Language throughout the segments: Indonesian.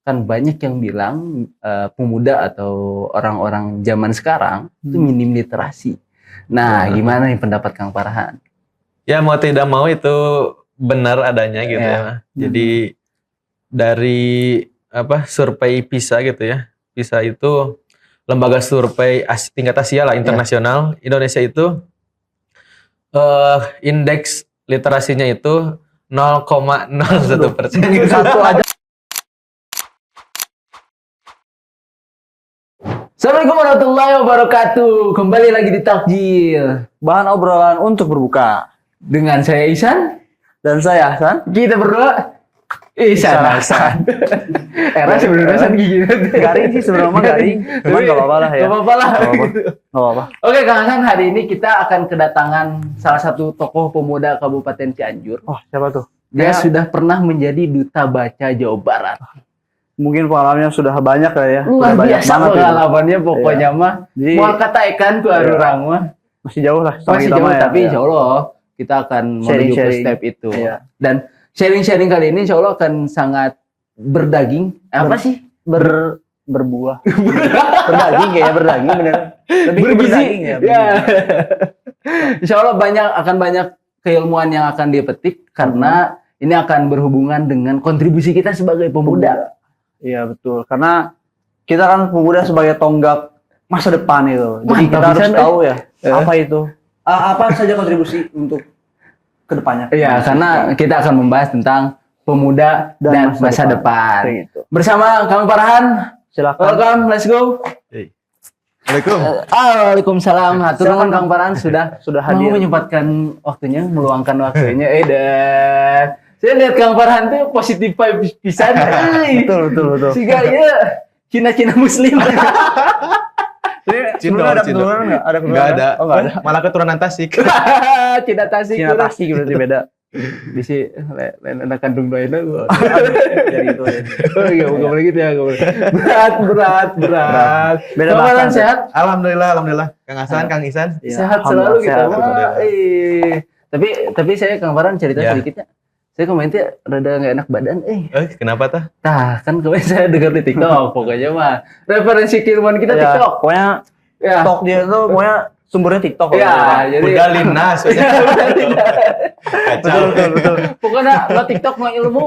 kan banyak yang bilang pemuda atau orang-orang zaman sekarang itu minim literasi. Nah, gimana nih pendapat Kang Farhan? Ya mau tidak mau itu benar adanya gitu ya. Jadi dari survei PISA gitu ya. PISA itu lembaga survei tingkat Asia lah, internasional. Indonesia itu indeks literasinya itu 0,01%. Satu aja. Assalamualaikum warahmatullahi wabarakatuh. Kembali lagi di Takjil, bahan obrolan untuk berbuka. Dengan saya Ihsan Dan saya Hasan. Kita berdua Ihsan. Era sebenarnya Ihsan gigi. Garing sih sebenarnya garing. Cuman gak apa-apa lah ya. Gak apa-apa lah. Gak apa-apa. Oke Kang Hasan, hari ini kita akan kedatangan salah satu tokoh pemuda Kabupaten Cianjur. Oh, siapa tuh? Dia sudah pernah menjadi duta baca Jawa Barat. Mungkin pengalamannya sudah banyak lah ya. Luar biasa pengalamannya pokoknya mah. Jadi, mau kata ikan ku arurang mah. Masih jauh lah. Masih jauh tapi insya Allah kita akan menuju ke step itu. Dan sharing-sharing kali ini insya Allah akan sangat berdaging. Apa sih? Berbuah. Berdaging kayaknya, berdaging bener. Lebih bergizi. Ya. Insya Allah akan banyak keilmuan yang akan dipetik karena ini akan berhubungan dengan kontribusi kita sebagai pemuda. Iya betul. Karena kita kan pemuda sebagai tonggak masa depan itu. Jadi kita harus tahu ya apa itu. Apa saja kontribusi untuk kedepannya. Iya, karena kita akan membahas tentang pemuda dan masa depan. Gitu. Bersama Kang Farhan. Silakan. Welcome, let's go. Waalaikumsalam. Hatur nuhun Kang Farhan sudah hadir. Mau menyempatkan waktunya, meluangkan waktunya. Saya lihat Kang Farhan tuh positif vibes pisan. Betul. Siga ieu Cina muslim. Cina ada keturunan nggak? Ada keturunan? Nggak ada. Oh, nggak ada. Malah keturunan Tasik. Cina Tasik. Cina Tasik berarti beda. Bisa lain anak kandung doain aku. Jadi itu. Oh iya, nggak boleh gitu ya, nggak boleh. Berat. Beda Kang Farhan bahasa. sehat? Alhamdulillah. Kang Hasan, Kang Ihsan. Sehat selalu gitu. Alhamdulillah. Tapi saya Kang Farhan cerita sedikitnya. Saya kemarin tuh rada nggak enak badan. Kenapa tah? Nah, kan kemarin saya dengar di TikTok. Pokoknya mah referensi keilmuan kita Ya, TikTok. pokoknya TikTok dia tuh pokoknya sumbernya TikTok. Ya, jadi Udah linas. Betul. Pokoknya lo TikTok mau ilmu.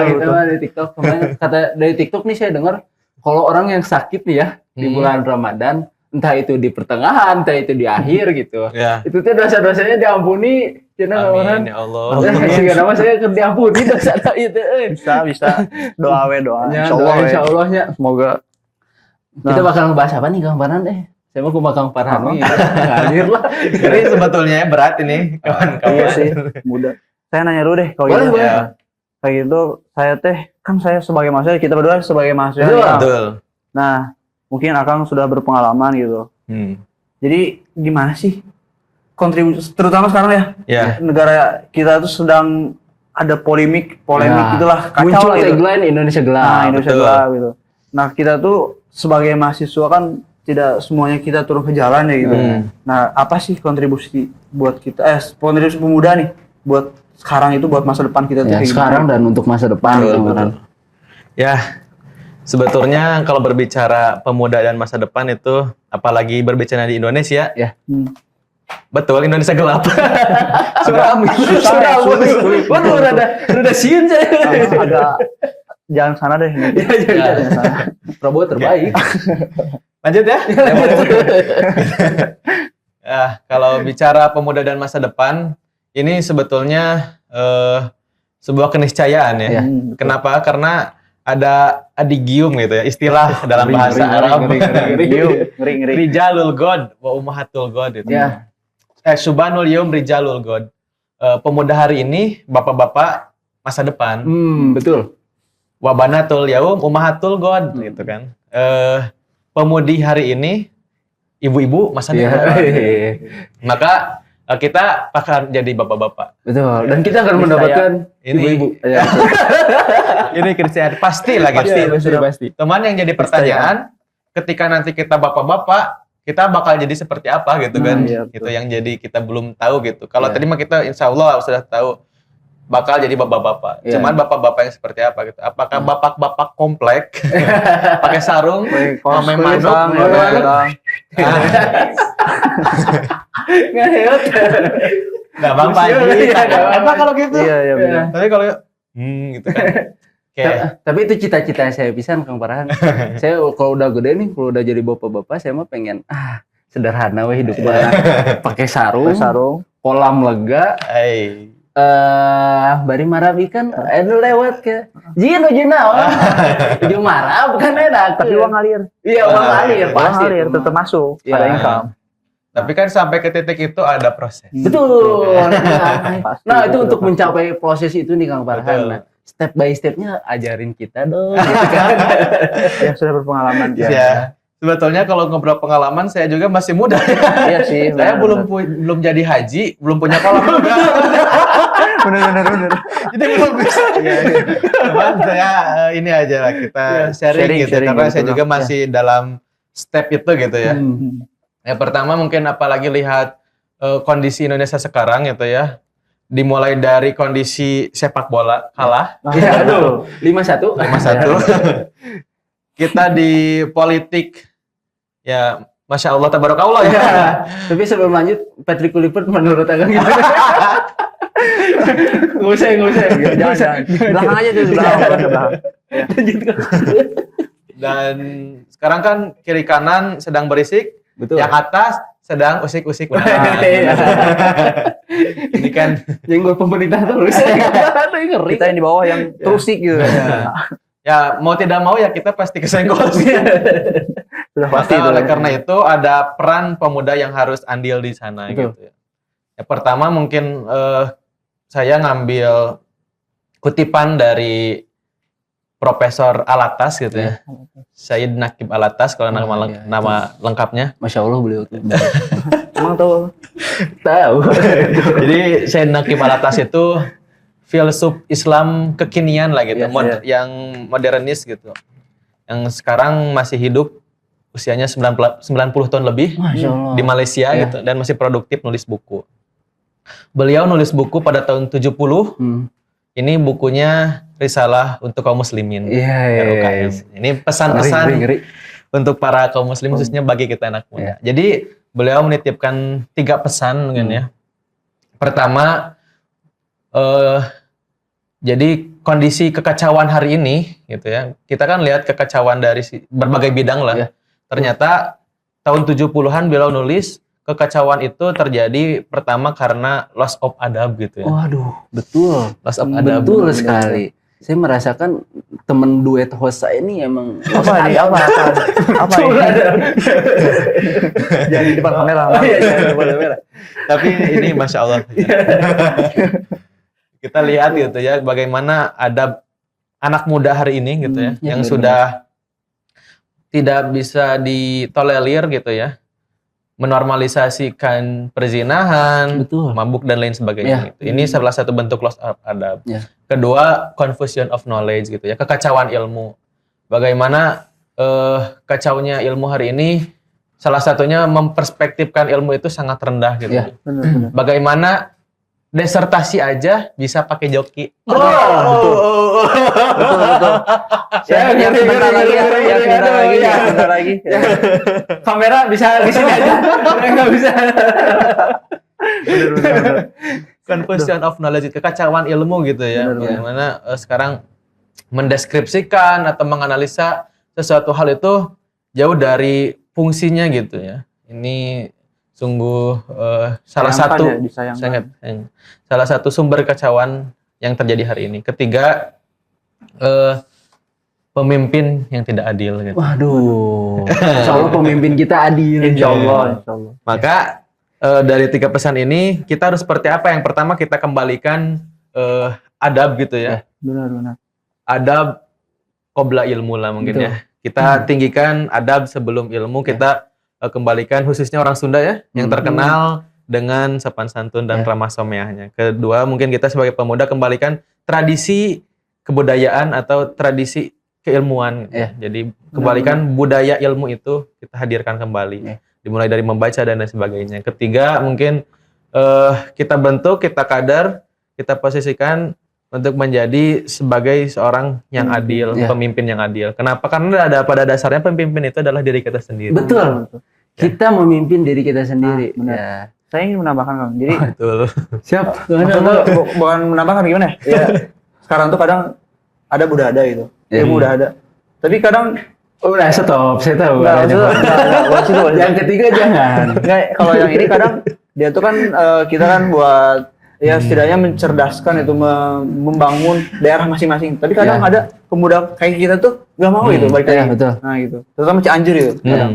Gitu mah dari TikTok. Kemarin kata dari TikTok nih saya dengar kalau orang yang sakit nih ya di bulan Ramadan, entah itu di pertengahan, entah itu di akhir gitu. Itu tuh dosa-dosanya diampuni. Amin ya Allah. Sehingga nama saya diampuni dosa itu. Bisa. Doa. Insya Allahnya. Semoga. Kita bakal ngebahas apa nih Kang Farhan? Saya mau ke Kang Farhan nih. Ngalir lah. Jadi sebetulnya berat ini kawan-kawan. Iya sih, muda. Saya nanya dulu deh kalau Boleh, gitu. boleh. Kayak gitu, saya sebagai mahasiswa, kita berdua sebagai mahasiswa. Betul. Nah, mungkin Akang sudah berpengalaman gitu. Jadi gimana sih kontribusi, terutama sekarang ya, negara kita tuh sedang ada polemik itulah, kacau muncul lah gitu. tagline Indonesia gelap. Nah, Indonesia gelap gitu. Nah, kita tuh sebagai mahasiswa kan tidak semuanya kita turun ke jalan ya gitu. Nah, apa sih kontribusi buat kita, kontribusi pemuda nih buat sekarang itu, buat masa depan kita tuh kayak sekarang dan untuk masa depan. Betul. Ya, sebetulnya kalau berbicara pemuda dan masa depan itu, apalagi berbicara di Indonesia, betul, Indonesia gelap. Suram. Waduh, rada siun saya. agak jangan sana deh. Jangan sana. Prabowo terbaik. Lanjut ya. Kalau bicara pemuda dan masa depan, ini sebetulnya sebuah keniscayaan ya. Kenapa? Karena ada adigium gitu ya, istilah dalam bahasa Arab. Ngeri. Rijalul God wa ummahatul God itu. Subhanul Yawm Rijalul God. Pemuda hari ini, bapak-bapak masa depan. Betul. Wa banatul yaum ummahatul God gitu kan. Pemudi hari ini, ibu-ibu masa depan. Maka kita akan jadi bapak-bapak. Betul. Dan kita akan mendapatkan ibu-ibu. Ini Kristian pasti lah Pasti. Teman yang jadi pertanyaan, ketika nanti kita bapak-bapak, kita bakal jadi seperti apa gitu kan? Itu yang jadi kita belum tahu gitu. Kalau tadi mah kita insya Allah sudah tahu. bakal jadi bapak-bapak. Iya. Cuman bapak-bapak yang seperti apa gitu? Apakah bapak-bapak komplek pakai sarung, pakai manuk, Ngeheot. Nah, Bang Panji, apa kalau gitu? Iya benar. Tapi kalau gitu kan. Kayak Tapi itu cita-cita saya pisan Kang Farhan. Saya kalau udah gede nih, kalau udah jadi bapak-bapak, saya mah pengen sederhana we hidup mah. Pakai sarung, kolam lega, bari marab ikan, lewat ke Jin naon. Ujung marab kan enak. Tapi uang ngalir. Iya, uang ngalir Uang pasti. ngalir tetap masuk. Iya. Ada income. tapi kan sampai ke titik itu ada proses. Betul. Pasti, Nah, itu betul, untuk pasti. mencapai proses itu nih Kang Farhan. Betul. Nah, step by stepnya ajarin kita dong gitu kan. Yang sudah berpengalaman. Ya. Sebetulnya kalau ngobrol pengalaman saya juga masih muda. Iya sih. Saya belum jadi haji, belum punya kolam juga. Benar. Jadi belum bisa. Cuman saya ini aja lah kita sharing gitu sharing, karena saya betul. juga masih dalam step itu gitu ya. Yang pertama mungkin apalagi lihat kondisi Indonesia sekarang gitu ya. Dimulai dari kondisi sepak bola kalah Iya, aduh. 5-1. 5-1. Kita di politik ya Masya Allah tabarakallah ya. Ya. Tapi sebelum lanjut, Patrick Kluivert menurut Agang gimana? Nggak usah. Jangan. Belakang aja tuh, belakang. Lanjut Kang. Dan sekarang kan kiri kanan sedang berisik, Betul. yang atas sedang usik-usik. Iya. Ini kan Jenggol pemerintah terus. Aduh, ngeri. Kita yang di bawah yang terusik gitu. ya mau tidak mau ya kita pasti kesenggol sih. Sudah pasti Maka itu. oleh karena itu ada peran pemuda yang harus andil di sana Betul. gitu ya. Yang pertama mungkin saya ngambil kutipan dari Profesor Alatas gitu ya. Said Naqib Alatas kalau nama lengkapnya. Masya Allah beliau tuh. Emang tahu. Jadi Said Naqib Alatas itu filsuf Islam kekinian lah gitu, Yes, yang modernis gitu. Yang sekarang masih hidup usianya 90 tahun lebih Masya Allah. di Malaysia gitu dan masih produktif nulis buku. Beliau nulis buku pada tahun 70. Ini bukunya Risalah untuk kaum muslimin. Iya. RUKM. Ini pesan-pesan Ngeri. untuk para kaum muslim khususnya bagi kita anak muda. Jadi beliau menitipkan 3 pesan mungkin ya. Pertama, jadi kondisi kekacauan hari ini gitu ya. Kita kan lihat kekacauan dari berbagai bidang lah. Iya. Ternyata tahun 70-an beliau nulis kekacauan itu terjadi pertama karena loss of adab gitu ya. Waduh, betul. Loss of adab. Betul sekali. Saya merasakan temen duet host saya ini emang Apa ini? Apa ini? Jangan di depan kamera. Tapi ini Masya Allah. Kita lihat gitu ya bagaimana adab anak muda hari ini gitu ya. Yang sudah tidak bisa ditolerir gitu ya. Menormalisasikan perzinahan, Betul. mabuk dan lain sebagainya gitu. Ini salah satu bentuk loss of adab. Ya. Kedua, confusion of knowledge gitu ya, kekacauan ilmu. Bagaimana kacaunya ilmu hari ini, salah satunya memperspektifkan ilmu itu sangat rendah gitu. Ya. Benar. Bagaimana desertasi aja bisa pakai joki. Betul. Yang sebentar lagi. Kamera bisa di sini aja. Enggak bisa. Benar. Confusion of knowledge, kekacauan ilmu gitu ya. Benar. Bagaimana sekarang mendeskripsikan atau menganalisa sesuatu hal itu jauh dari fungsinya gitu ya. Ini sungguh salah satu salah satu sumber kekacauan yang terjadi hari ini. Ketiga, pemimpin yang tidak adil gitu. Waduh. Insya Allah pemimpin kita adil. Insya Allah. Maka dari 3 pesan ini kita harus seperti apa? Yang pertama kita kembalikan adab gitu ya. Benar. Adab qobla ilmu lah mungkin Betul. ya. Kita tinggikan adab sebelum ilmu. Kita kembalikan khususnya orang Sunda ya, yang terkenal dengan sopan santun dan ramah someahnya. Kedua, mungkin kita sebagai pemuda kembalikan tradisi kebudayaan atau tradisi keilmuan. Jadi kembalikan budaya ilmu itu kita hadirkan kembali. Dimulai dari membaca dan lain sebagainya. Ketiga, mungkin kita bentuk, kita kader, kita posisikan untuk menjadi sebagai seorang yang adil, Iya. pemimpin yang adil. Kenapa? Karena pada dasarnya pemimpin itu adalah diri kita sendiri. Betul. Kita memimpin diri kita sendiri. benar. Ya. Saya ingin menambahkan Kang. Jadi Betul. Siap. maksudnya bukan menambahkan gimana ya? Ya, sekarang tuh kadang ada udah ada gitu. Ilmu udah ada. Tapi kadang Udah stop, saya tahu. enggak, arahnya maksudnya, kemana. buat situ, buat situ. Yang ketiga jangan. Enggak, kalau yang ini kadang dia tuh kan kita kan buat ya setidaknya mencerdaskan itu membangun daerah masing-masing. Tapi kadang Ya. ada pemuda kayak kita tuh nggak mau gitu balik Iya, lagi. betul. Nah gitu. Terutama Cianjur itu. Kadang.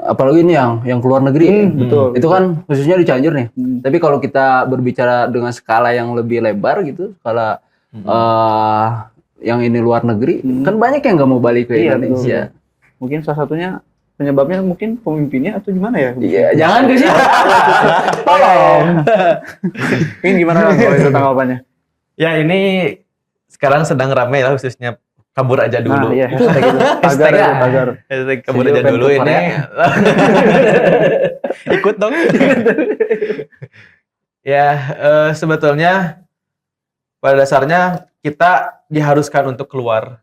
Apalagi ini yang keluar negeri. betul. Itu kan khususnya di Cianjur nih. Hmm. Tapi kalau kita berbicara dengan skala yang lebih lebar gitu, skala yang ini luar negeri, kan banyak yang nggak mau balik ke Iya, Indonesia. Mungkin salah satunya penyebabnya mungkin pemimpinnya atau gimana ya? Iya, jangan ke situ. Tolong. Ini gimana Kang, kalau itu tanggapannya? Ya ini sekarang sedang ramai lah khususnya kabur aja dulu. Nah, iya, hashtag itu. Tagar, Hashtag. tagar. Hashtag kabur Saya aja juga dulu pengen ke ini. Ikut dong. Ya sebetulnya pada dasarnya kita diharuskan untuk keluar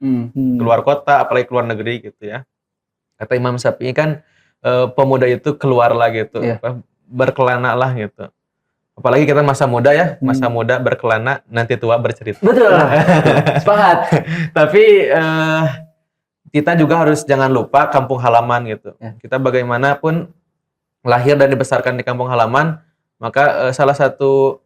kota, apalagi keluar negeri gitu ya. Kata Imam Syafi'i kan pemuda itu keluarlah gitu, Iya. berkelana lah gitu. Apalagi kita masa muda ya, masa muda berkelana, nanti tua bercerita. Betul. Sepakat. Tapi kita juga harus jangan lupa kampung halaman gitu. Ya. Kita bagaimanapun lahir dan dibesarkan di kampung halaman, maka salah satu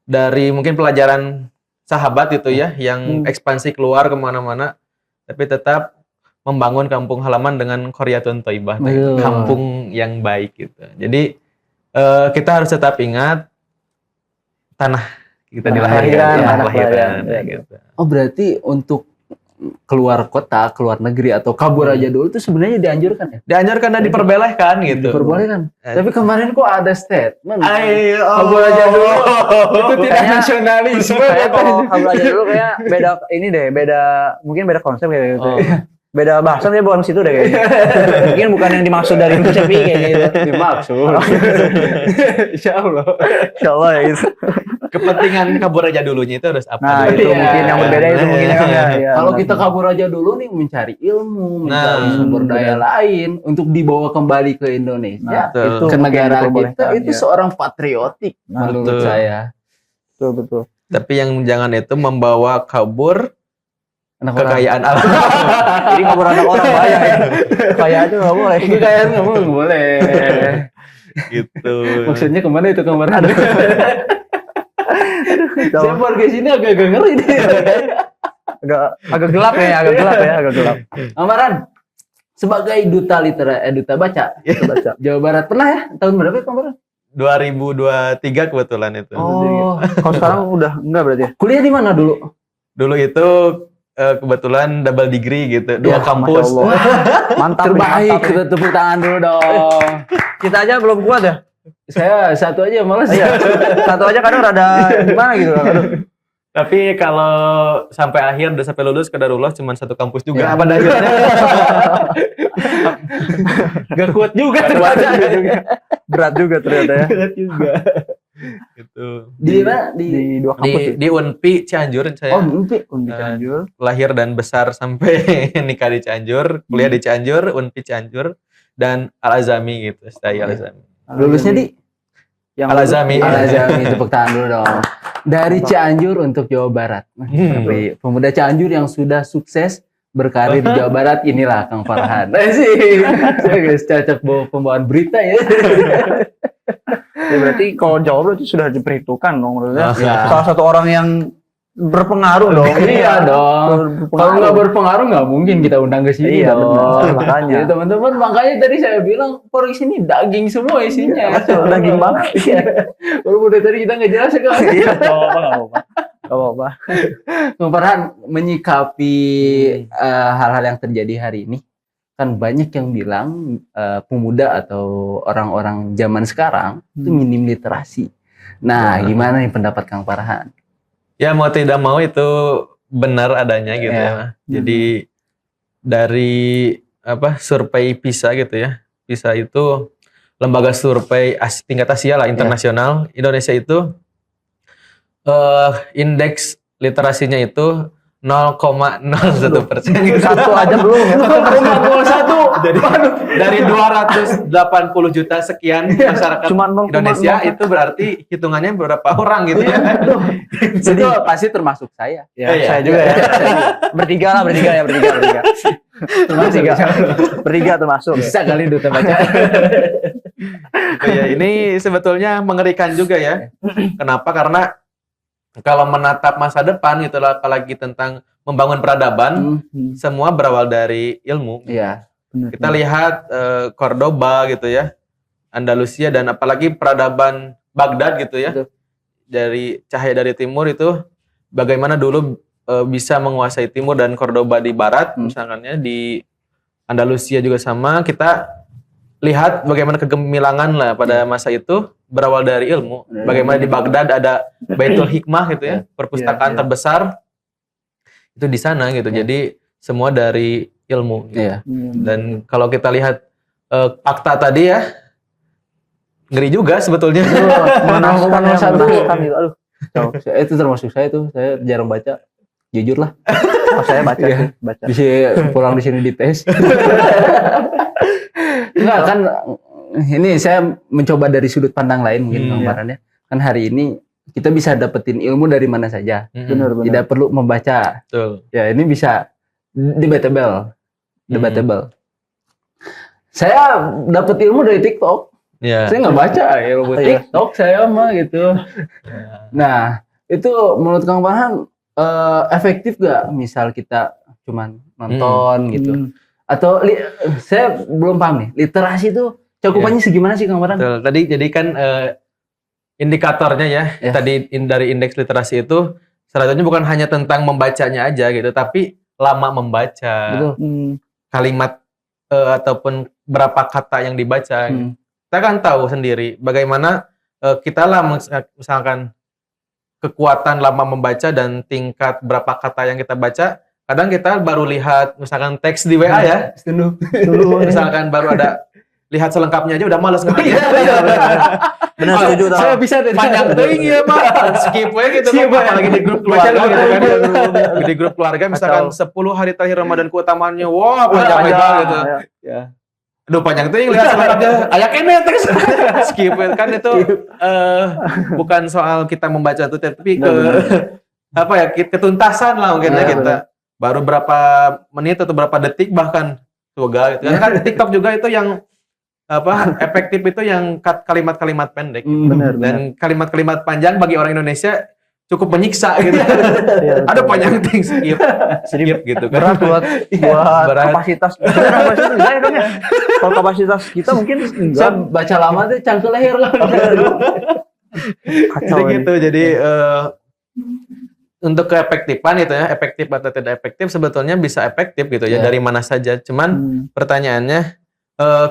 dari mungkin pelajaran sahabat itu ya, yang ekspansi keluar kemana-mana, tapi tetap membangun kampung halaman dengan qaryatun thayyibah, Betul. kampung yang baik gitu. Jadi kita harus tetap ingat tanah kita dilahirkan, Tanah tanah kelahiran, kelahiran, ya. gitu. Oh berarti untuk keluar kota, keluar negeri atau kabur aja dulu itu sebenarnya dianjurkan ya? Dianjurkan dan diperbolehkan gitu. Diperbolehkan. Tapi kemarin kok ada statement. Ayo, Kabur aja dulu. Itu tidak Kayaknya- nasionalisme. Kayak kalau katanya. kabel aja dulu kayak beda ini deh, mungkin beda konsep kayak gitu. Beda bahasan dia bukan situ deh kayaknya. Mungkin bukan yang dimaksud dari Imam Syafi'i kayak gitu. Dimaksud. Insya Allah. Insyaallah ya gitu. kepentingan kabur aja dulunya itu harus apa? Nah, dulu? itu Iya. mungkin yang berbeda itu mungkin ya kan ya. Iya, Kalau benar. kita kabur aja dulu nih mencari ilmu, mencari Nah, sumber daya lain untuk dibawa kembali ke Indonesia, Betul. itu ke mungkin negara kita, diperbolehkan, itu ya. seorang patriotik Nah, menurut betul. saya. Betul betul. Tapi yang jangan itu membawa kabur Anak orang. kekayaan alam. Jadi kabur anak orang banyak ya. Kayak aja nggak boleh. Kekayaan kamu nggak boleh. gitu. Maksudnya kemana itu kemarin? Saya keluarga sini agak-agak ngeri nih. agak gelap ya, agak gelap. Amaran, sebagai duta duta baca, Jawa Barat pernah ya? Tahun berapa ya kemarin? 2023 kebetulan itu. Oh, kalau sekarang udah enggak berarti ya? Kuliah di mana dulu? Dulu itu kebetulan double degree gitu, Ya, dua kampus. Masya Allah. Mantap, Terbaik, mantap. kita tepuk tangan dulu dong. Kita aja belum kuat ya. Saya satu aja malas. Iya. Satu aja kadang rada gimana gitu. Aduh. Tapi kalau sampai akhir udah sampai lulus qadarullah cuma satu kampus juga Ya. pada akhirnya. Gak kuat juga. Berat juga ternyata ya. Berat juga. Gitu. Di mana? Di dua kampus. ya? Di Unpi Cianjur saya. Oh, mimpi. Di Cianjur. Lahir dan besar sampai nikah di Cianjur, kuliah di Cianjur, Unpi Cianjur, dan Al-Azami gitu, stay Al-Azami. Lulusnya di yang Al-Azami. Al-Azami, tepuk tangan dulu dong. Dari Cianjur untuk Jawa Barat. Tapi pemuda Cianjur yang sudah sukses berkarir di Jawa Barat, inilah Kang Farhan. Sih, saya guys cocok bawa pembawaan berita ya. Ya berarti kalau Jawa berarti sudah diperhitungkan dong menurutnya. Ya. Salah satu orang yang berpengaruh dong. Iya dong. Kalau nggak berpengaruh nggak mungkin kita undang ke sini Iya, dong. benar. Makanya. Jadi teman-teman makanya tadi saya bilang Por sini daging semua isinya. Betul, daging banget. Iya. Walaupun dari tadi kita nggak jelas ya kan. Iya, nggak apa-apa. Nggak apa-apa. Bang Farhan menyikapi hal-hal yang terjadi hari ini, kan banyak yang bilang pemuda atau orang-orang zaman sekarang itu minim literasi. Nah, gimana nih pendapat Kang Farhan? Ya mau tidak mau itu benar adanya gitu Ya. ya. Jadi dari survei PISA gitu ya. PISA itu lembaga survei tingkat Asia lah internasional. Indonesia itu indeks literasinya itu 0,01%. Satu aja belum ya. 0,01. Jadi dari 280 juta sekian masyarakat Cuma 0,01. Indonesia itu berarti hitungannya berapa orang gitu ya. Itu pasti termasuk saya. Ya, Iya. saya juga ya. Bertiga ya. Bertiga termasuk. Bisa kali duta baca. Ya, ini sebetulnya mengerikan juga ya. Kenapa? Karena kalau menatap masa depan gitu lah, apalagi tentang membangun peradaban, semua berawal dari ilmu. Iya. Kita lihat Cordoba gitu ya, Andalusia, dan apalagi peradaban Baghdad gitu ya. Betul. Dari cahaya dari timur itu bagaimana dulu bisa menguasai timur dan Cordoba di barat, misalnya di Andalusia juga sama. Kita lihat bagaimana kegemilangan lah pada masa itu berawal dari ilmu. Bagaimana di Baghdad ada Baitul Hikmah gitu ya, perpustakaan terbesar itu di sana gitu. Jadi semua dari ilmu. Gitu. Iya. Dan kalau kita lihat akta tadi ya, ngeri juga sebetulnya. Mengenaskan gitu. Aduh. Itu termasuk saya tuh. Saya jarang baca. Jujur lah. Saya baca sih, baca. Bisa pulang di sini dites. Enggak kan, ini saya mencoba dari sudut pandang lain mungkin gambarannya. Kan hari ini kita bisa dapetin ilmu dari mana saja. Benar. Tidak perlu membaca. Betul. Ya ini bisa debatable. Saya dapet ilmu dari TikTok. Ya. Saya nggak baca ilmu TikTok saya mah gitu. Nah itu menurut Kang Farhan efektif gak misal kita cuman nonton gitu? Atau saya belum paham nih, literasi itu cakupannya segimana sih Kang Farhan? Betul. Tadi jadi kan indikatornya ya, tadi dari indeks literasi itu salah satunya bukan hanya tentang membacanya aja gitu, tapi lama membaca, Betul. kalimat ataupun berapa kata yang dibaca. Kita kan tahu sendiri bagaimana kita lah misalkan kekuatan lama membaca dan tingkat berapa kata yang kita baca. Kadang kita baru lihat misalkan teks di WA ya, misalkan baru ada lihat selengkapnya aja udah malas ngetik. Benar, setuju. Saya bisa deh. Panjang teuing ya, Pak. Skip we gitu kan, apalagi di grup keluarga gitu kan. Di grup keluarga misalkan 10 hari terakhir Ramadan keutamaannya, wah panjang gitu. Ya. Aduh panjang teuing lihat selengkapnya. Aya kene teks. Skip we kan itu bukan soal kita membaca itu tapi apa ya, ketuntasan lah mungkin ya kita. Baru berapa menit atau berapa detik bahkan juga gitu. Kan TikTok juga itu yang apa efektif itu yang kalimat-kalimat pendek. Benar. Dan kalimat-kalimat panjang bagi orang Indonesia cukup menyiksa gitu. Ada panjang ting skip gitu kan. Berat buat kapasitas. Enggak ya dong ya. Kalau kapasitas kita mungkin Saya baca lama tuh cangkel leher lah. kacau ini. Gitu. Jadi untuk keefektifan itu ya, efektif atau tidak efektif sebetulnya bisa efektif gitu ya dari mana saja. Cuman pertanyaannya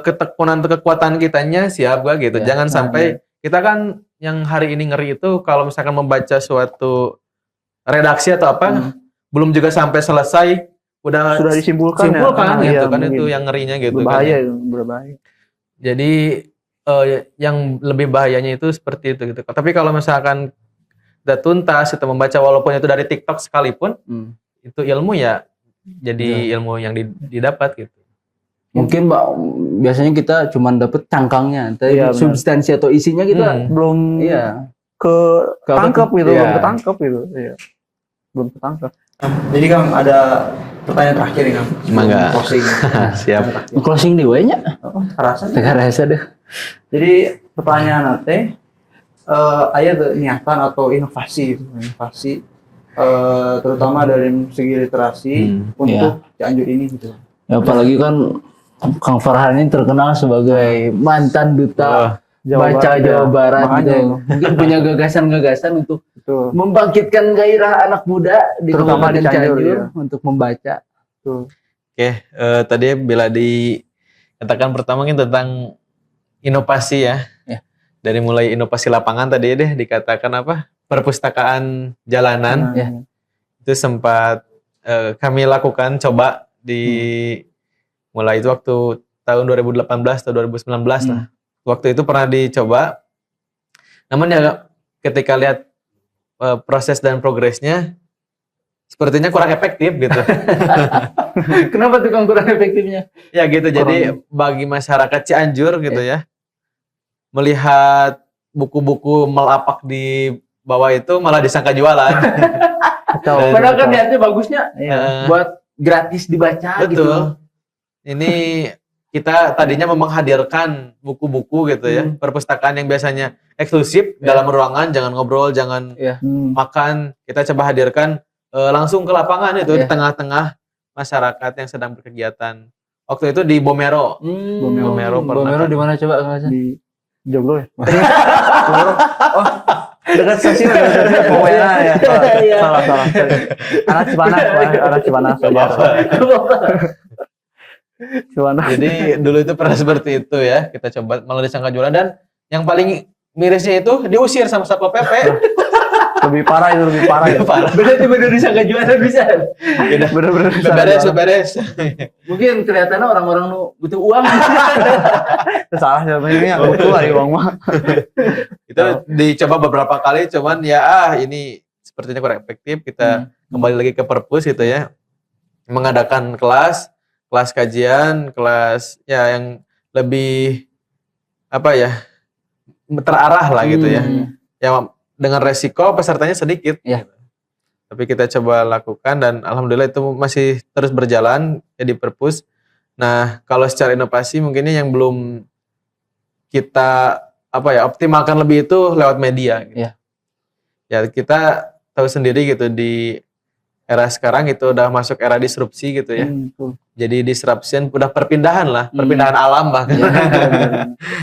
ketekunan atau kekuatan kitanya siap gak gitu. Jangan sampai kita kan yang hari ini ngeri itu kalau misalkan membaca suatu redaksi atau apa belum juga sampai selesai udah sudah disimpulkan gitu kan itu yang ngerinya gitu berbahaya, kan. Berbahaya. Jadi yang lebih bahayanya itu seperti itu gitu. Tapi kalau misalkan udah tuntas kita membaca walaupun itu dari TikTok sekalipun itu ilmu ya jadi ilmu yang didapat gitu. Mungkin Mbak biasanya kita cuma dapet cangkangnya, tapi substansi atau isinya kita belum ketangkep gitu, belum ketangkep gitu. Iya. Belum ketangkep. Jadi Kang ada pertanyaan terakhir nih Kang. Mangga. Closing. Siap. Closing di nya. Rasa deh. Jadi pertanyaan nanti aya niatan atau inovasi terutama dari segi literasi untuk Cianjur ini gitu. Ya, apalagi kan Kang Farhan ini terkenal sebagai mantan duta baca Jawa Barat gitu. Mungkin punya gagasan-gagasan untuk membangkitkan gairah anak muda di Kabupaten Cianjur untuk membaca. Oke, tadi bila dikatakan pertama kan tentang inovasi ya. Dari mulai inovasi lapangan tadi deh dikatakan apa? Perpustakaan jalanan. Itu sempat kami lakukan coba di mulai itu waktu tahun 2018 atau 2019 lah. Waktu itu pernah dicoba. Namun ya ketika lihat proses dan progresnya sepertinya kurang efektif gitu. Kenapa tuh Kang kurang efektifnya? Ya gitu. Jadi bagi masyarakat Cianjur gitu ya, melihat buku-buku melapak di bawah itu malah disangka jualan. Padahal kan niatnya bagusnya buat gratis dibaca gitu. Betul. Ini kita tadinya memang menghadirkan buku-buku gitu ya, perpustakaan yang biasanya eksklusif dalam ruangan, jangan ngobrol, jangan makan. Kita coba hadirkan langsung ke lapangan itu di tengah-tengah masyarakat yang sedang berkegiatan. Waktu itu di Bomero. Bomero Bomero di mana coba Kang Hasan? Di Joglo ya? Oh, dekat stasiun pokoknya ya. Salah. Arah Cipanas. Cipanas. Jadi dulu itu pernah seperti itu ya. Kita coba malah disangka jualan, dan yang paling mirisnya itu diusir sama Satpol PP. Lebih parah itu. Berarti bener disangka jualan bisa. Bener-bener Beres. Mungkin kelihatannya orang-orang nu butuh uang. Salah sebenarnya butuh lagi uang mah. Itu dicoba beberapa kali, cuman ya ini sepertinya kurang efektif. Kita kembali lagi ke perpus gitu ya, mengadakan kelas kajian, kelas ya yang lebih terarah lah gitu ya. Ya dengan resiko pesertanya sedikit. Ya. Tapi kita coba lakukan dan alhamdulillah itu masih terus berjalan ya di perpus. Nah, kalau secara inovasi mungkinnya yang belum kita optimalkan lebih itu lewat media gitu. Ya kita tahu sendiri gitu, di era sekarang itu udah masuk era disrupsi gitu ya. Jadi disruption udah perpindahan alam bahkan.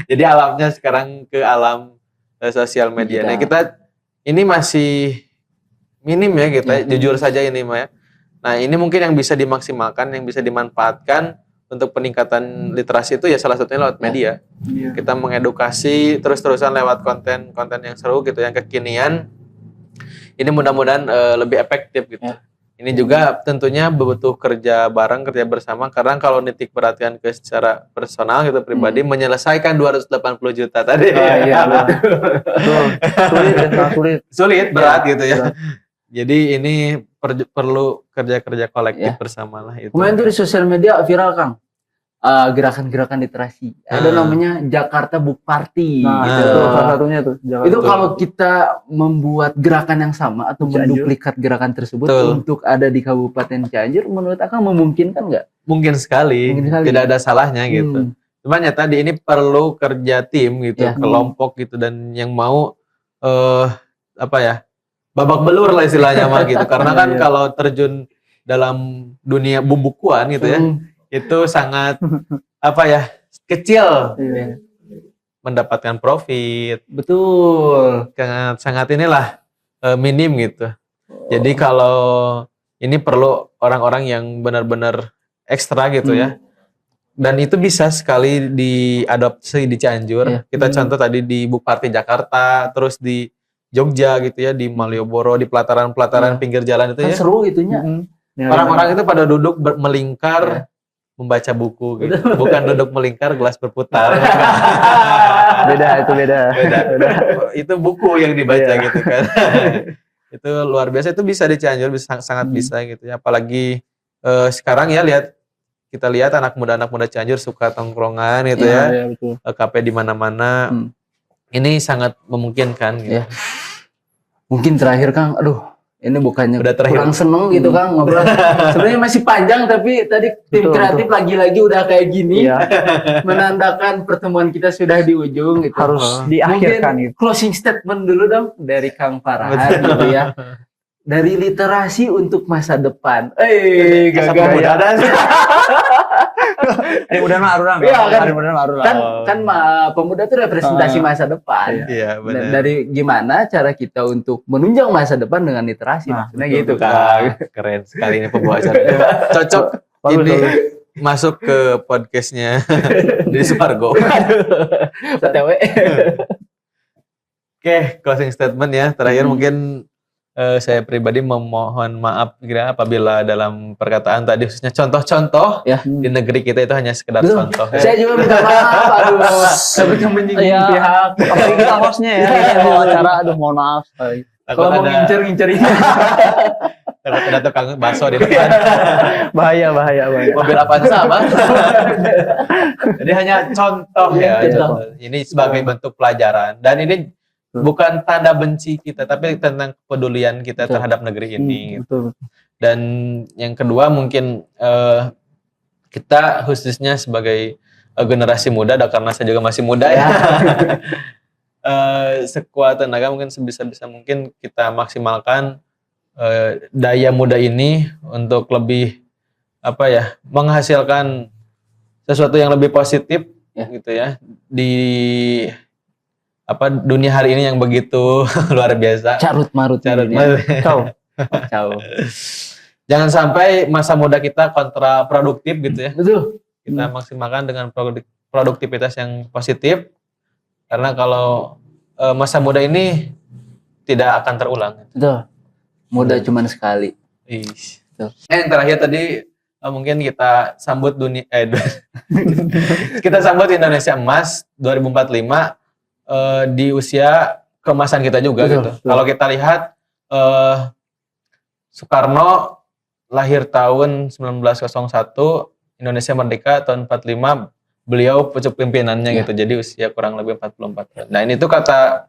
Jadi alamnya sekarang ke alam sosial media. Nah, kita ini masih minim ya kita, jujur saja ini Maya. Nah, ini mungkin yang bisa dimaksimalkan, yang bisa dimanfaatkan untuk peningkatan literasi itu ya salah satunya lewat media. Kita mengedukasi terus-terusan lewat konten yang seru gitu, yang kekinian. Ini mudah-mudahan lebih efektif gitu. Ini juga tentunya butuh kerja bareng, kerja bersama, karena kalau nitik perhatian ke secara personal gitu pribadi menyelesaikan 280 juta tadi. Sulit, berat gitu ya. Jadi ini perlu kerja-kerja kolektif bersama lah itu. Kemarin tuh di sosial media viral Kang. Gerakan-gerakan literasi. Ada namanya Jakarta Book Party. Nah, gitu. itu salah satunya tuh. Itu kalau kita membuat gerakan yang sama atau menduplikat gerakan tersebut untuk ada di Kabupaten Cianjur, menurut Akang memungkinkan nggak? Mungkin sekali. Tidak ada salahnya gitu. Cuman ya tadi ini perlu kerja tim gitu, kelompok gitu, dan yang mau babak belur lah istilahnya mah gitu. Karena kan kalau terjun dalam dunia bubukuan gitu ya, itu sangat kecil mendapatkan profit. Betul. Sangat inilah minim gitu. Jadi kalau ini perlu orang-orang yang benar-benar ekstra gitu ya. Dan itu bisa sekali diadopsi di Cianjur. Kita contoh tadi di Book Party Jakarta, terus di Jogja gitu ya, di Malioboro, di pelataran-pelataran pinggir jalan itu kan ya. Seru itunya. Orang-orang itu pada duduk melingkar membaca buku gitu. Bukan duduk melingkar gelas berputar. Beda. Itu buku yang dibaca gitu kan. Itu luar biasa, itu bisa di Cianjur, sangat bisa gitu ya. Apalagi sekarang ya kita lihat anak muda Cianjur suka tongkrongan gitu ya. Kafe di mana-mana. Ini sangat memungkinkan gitu. Mungkin terakhir Kang, ini bukannya udah kurang seneng gitu Kang ngobrol. Sebenarnya masih panjang, tapi tadi tim kreatif lagi-lagi udah kayak gini. Menandakan pertemuan kita sudah di ujung gitu. Harus diakhirkan mungkin gitu. Closing statement dulu dong dari Kang Farhan gitu ya. Dari literasi untuk masa depan. Gagah. Hari muda mah arurang. Kan pemuda itu representasi masa depan. Iya, benar. Dari gimana cara kita untuk menunjang masa depan dengan literasi, maksudnya gitu Kang. Keren sekali ini pembahasan. Cocok ini masuk ke podcastnya di Supargo. PTW. Oke, closing statement ya. Terakhir mungkin saya pribadi memohon maaf apabila dalam perkataan tadi khususnya contoh-contoh di negeri kita itu hanya sekedar contoh. Saya juga minta maaf, sampai menyinggung pihak. Apalagi kita hostnya ya, kita mau acara, mohon maaf. Takut Kalau mau ada ngincer takut ada tukang bakso di depan. Bahaya. Mobil Avanza Mas. Jadi hanya contoh ya. Contoh. Ini sebagai bentuk pelajaran dan ini bukan tanda benci kita tapi tentang kepedulian kita Betul. terhadap negeri ini. Betul. Dan yang kedua mungkin kita khususnya sebagai generasi muda, karena saya juga masih muda ya, sekuat tenaga mungkin sebisa-bisa mungkin kita maksimalkan daya muda ini untuk lebih menghasilkan sesuatu yang lebih positif gitu ya di dunia hari ini yang begitu luar biasa. carut marut. Ciao. Jangan sampai masa muda kita kontraproduktif gitu ya. Betul. Kita maksimalkan dengan produktivitas yang positif. Karena kalau masa muda ini tidak akan terulang. Betul. Muda cuman sekali. Betul. Yang terakhir tadi mungkin kita sambut kita sambut Indonesia Emas 2045 di usia keemasan kita juga. Betul, gitu. betul. Kalau kita lihat Soekarno lahir tahun 1901, Indonesia merdeka tahun 45, beliau pucuk pimpinannya gitu. Jadi usia kurang lebih 44 tahun. Nah, ini tuh kata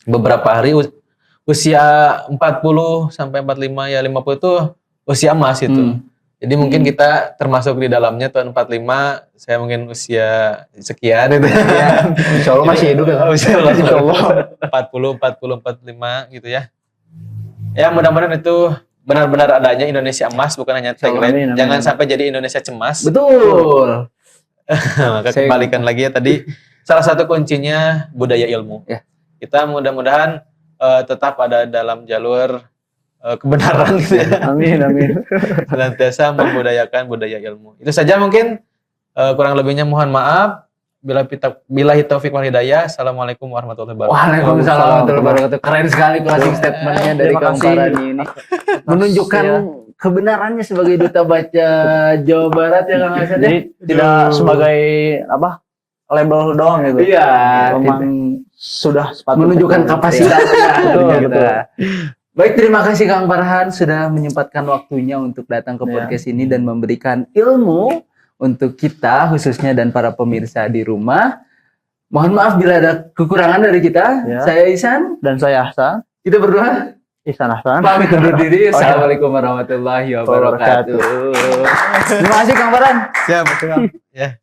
beberapa hari usia 40 sampai 45 ya 50 itu usia emas itu. Jadi mungkin kita termasuk di dalamnya tahun 45, saya mungkin usia sekian gitu. Ya, insya Allah masih hidup ya. Insya Allah 40, 45 gitu ya. Ya mudah-mudahan itu benar-benar adanya Indonesia emas, bukan hanya tagline. Amin. Jangan sampai jadi Indonesia cemas. Betul. Maka kembalikan lagi ya tadi, salah satu kuncinya budaya ilmu. Ya. Kita mudah-mudahan tetap ada dalam jalur kebenaran gitu ya. Amin. Senantiasa membudayakan budaya ilmu. Itu saja mungkin, kurang lebihnya mohon maaf. Billahi taufiq wal hidayah. Assalamualaikum warahmatullahi wabarakatuh. Waalaikumsalam warahmatullahi wabarakatuh. Keren sekali closing statementnya dari Terima Kang kasih. Farani ini. Menunjukkan kebenarannya sebagai duta baca Jawa Barat ya Kang Hasan. Jadi tidak sebagai label doang gitu. Iya. Memang sudah sepatutnya Menunjukkan kapasitasnya. Betul, Gitu. betul. Baik, terima kasih Kang Farhan sudah menyempatkan waktunya untuk datang ke podcast ini dan memberikan ilmu untuk kita khususnya dan para pemirsa di rumah. Mohon maaf bila ada kekurangan dari kita. Ya. Saya Ihsan. Dan saya Ahsan, Kita berdua Ihsan Ahsan. pamit undur diri. Assalamualaikum warahmatullahi wabarakatuh. Terima kasih Kang Farhan. Siap. Ya.